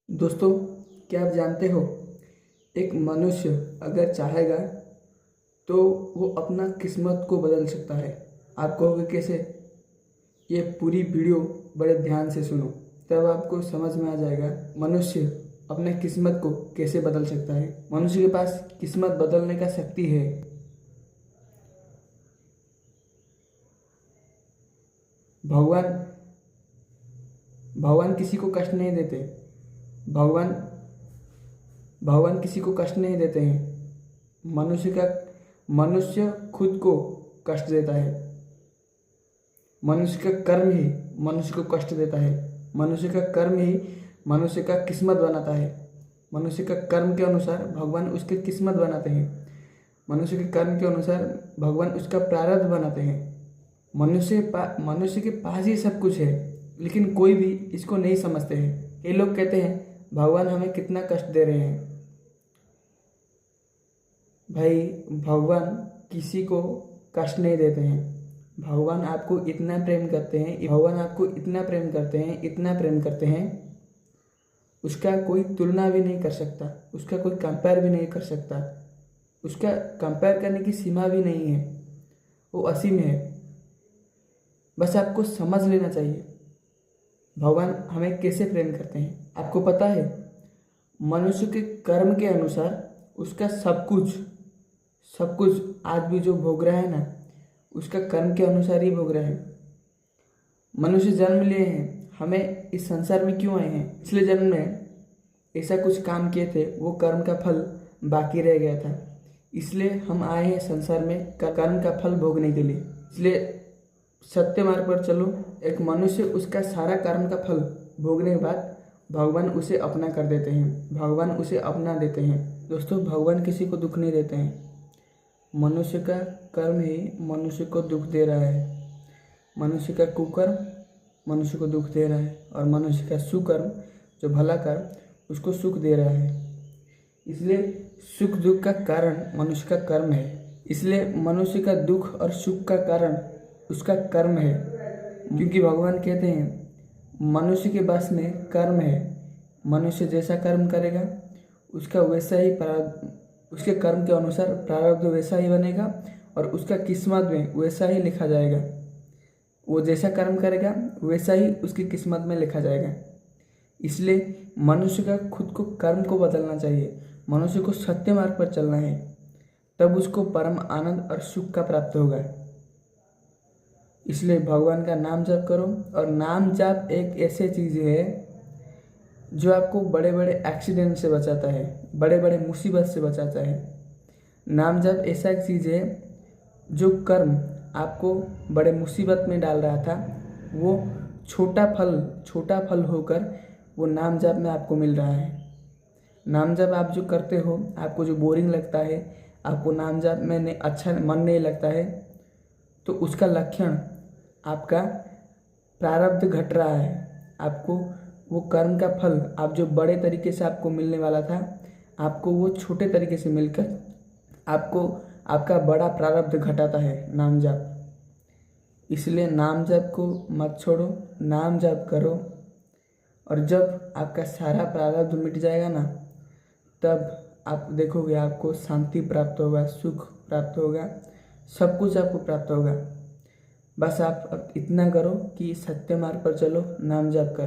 दोस्तों, क्या आप जानते हो, एक मनुष्य अगर चाहेगा तो वो अपना किस्मत को बदल सकता है। आप कहोगे कैसे? ये पूरी वीडियो बड़े ध्यान से सुनो, तब आपको समझ में आ जाएगा मनुष्य अपने किस्मत को कैसे बदल सकता है। मनुष्य के पास किस्मत बदलने का शक्ति है। भगवान भगवान किसी को कष्ट नहीं देते। भगवान भगवान किसी को कष्ट नहीं देते हैं। मनुष्य खुद को कष्ट देता है। मनुष्य का कर्म ही मनुष्य को कष्ट देता है। मनुष्य का कर्म ही मनुष्य का किस्मत बनाता है। मनुष्य का कर्म के अनुसार भगवान उसकी किस्मत बनाते हैं। मनुष्य के कर्म के अनुसार भगवान उसका प्रारब्ध बनाते हैं। मनुष्य के पास ही सब कुछ है, लेकिन कोई भी इसको नहीं समझते हैं। कई लोग कहते हैं भगवान हमें कितना कष्ट दे रहे हैं। भाई, भगवान किसी को कष्ट नहीं देते हैं। भगवान आपको इतना प्रेम करते हैं, इतना प्रेम करते हैं, उसका कोई तुलना भी नहीं कर सकता, उसका कोई कंपेयर भी नहीं कर सकता। उसका कंपेयर करने की सीमा भी नहीं है, वो असीम है। बस आपको समझ लेना चाहिए भगवान हमें कैसे प्रेम करते हैं। आपको पता है, मनुष्य के कर्म के अनुसार उसका सब कुछ आज भी जो भोग रहा है ना, उसका कर्म के अनुसार ही भोग रहा है। मनुष्य जन्म लिए हैं, हमें इस संसार में क्यों आए हैं? पिछले जन्म में ऐसा कुछ काम किए थे, वो कर्म का फल बाकी रह गया था, इसलिए हम आए हैं संसार में कर्म का फल भोगने के लिए। इसलिए सत्य मार्ग पर चलो। एक मनुष्य उसका सारा कर्म का फल भोगने के बाद भगवान उसे अपना कर देते हैं, भगवान उसे अपना देते हैं। दोस्तों, भगवान किसी को दुख नहीं देते हैं। मनुष्य का कर्म ही मनुष्य को दुख दे रहा है। मनुष्य का कुकर्म मनुष्य को दुख दे रहा है, और मनुष्य का सुकर्म, जो भला कर्म, उसको सुख दे रहा है। इसलिए सुख दुख का कारण मनुष्य का कर्म है। इसलिए मनुष्य का दुख और सुख का कारण उसका कर्म है। क्योंकि भगवान कहते हैं मनुष्य के बस में कर्म है। मनुष्य जैसा कर्म करेगा उसका वैसा ही उसके कर्म के अनुसार प्रारब्ध वैसा ही बनेगा, और उसका किस्मत में वैसा ही लिखा जाएगा। वो जैसा कर्म करेगा वैसा ही उसकी किस्मत में लिखा जाएगा। इसलिए मनुष्य का खुद को कर्म को बदलना चाहिए। मनुष्य को सत्य मार्ग पर चलना है, तब उसको परम आनंद और सुख का प्राप्त होगा। इसलिए भगवान का नाम जप करो। और नाम जप एक ऐसी चीज़ है जो आपको बड़े बड़े एक्सीडेंट से बचाता है, बड़े बड़े मुसीबत से बचाता है। नाम जप ऐसा एक चीज़ है जो कर्म आपको बड़े मुसीबत में डाल रहा था, वो छोटा फल होकर वो नाम जप में आपको मिल रहा है। नाम जप आप जो करते हो, आपको जो बोरिंग लगता है, आपको नाम जप में अच्छा मन नहीं लगता है, तो उसका लक्षण आपका प्रारब्ध घट रहा है। आपको वो कर्म का फल आप जो बड़े तरीके से आपको मिलने वाला था, आपको वो छोटे तरीके से मिलकर आपको आपका बड़ा प्रारब्ध घटाता है नाम जप। इसलिए नाम जप को मत छोड़ो, नाम जप करो। और जब आपका सारा प्रारब्ध मिट जाएगा ना, तब आप देखोगे आपको शांति प्राप्त होगा, सुख प्राप्त होगा, सब कुछ आपको प्राप्त होगा। बस आप अब इतना करो कि सत्य मार्ग पर चलो, नाम जप करो।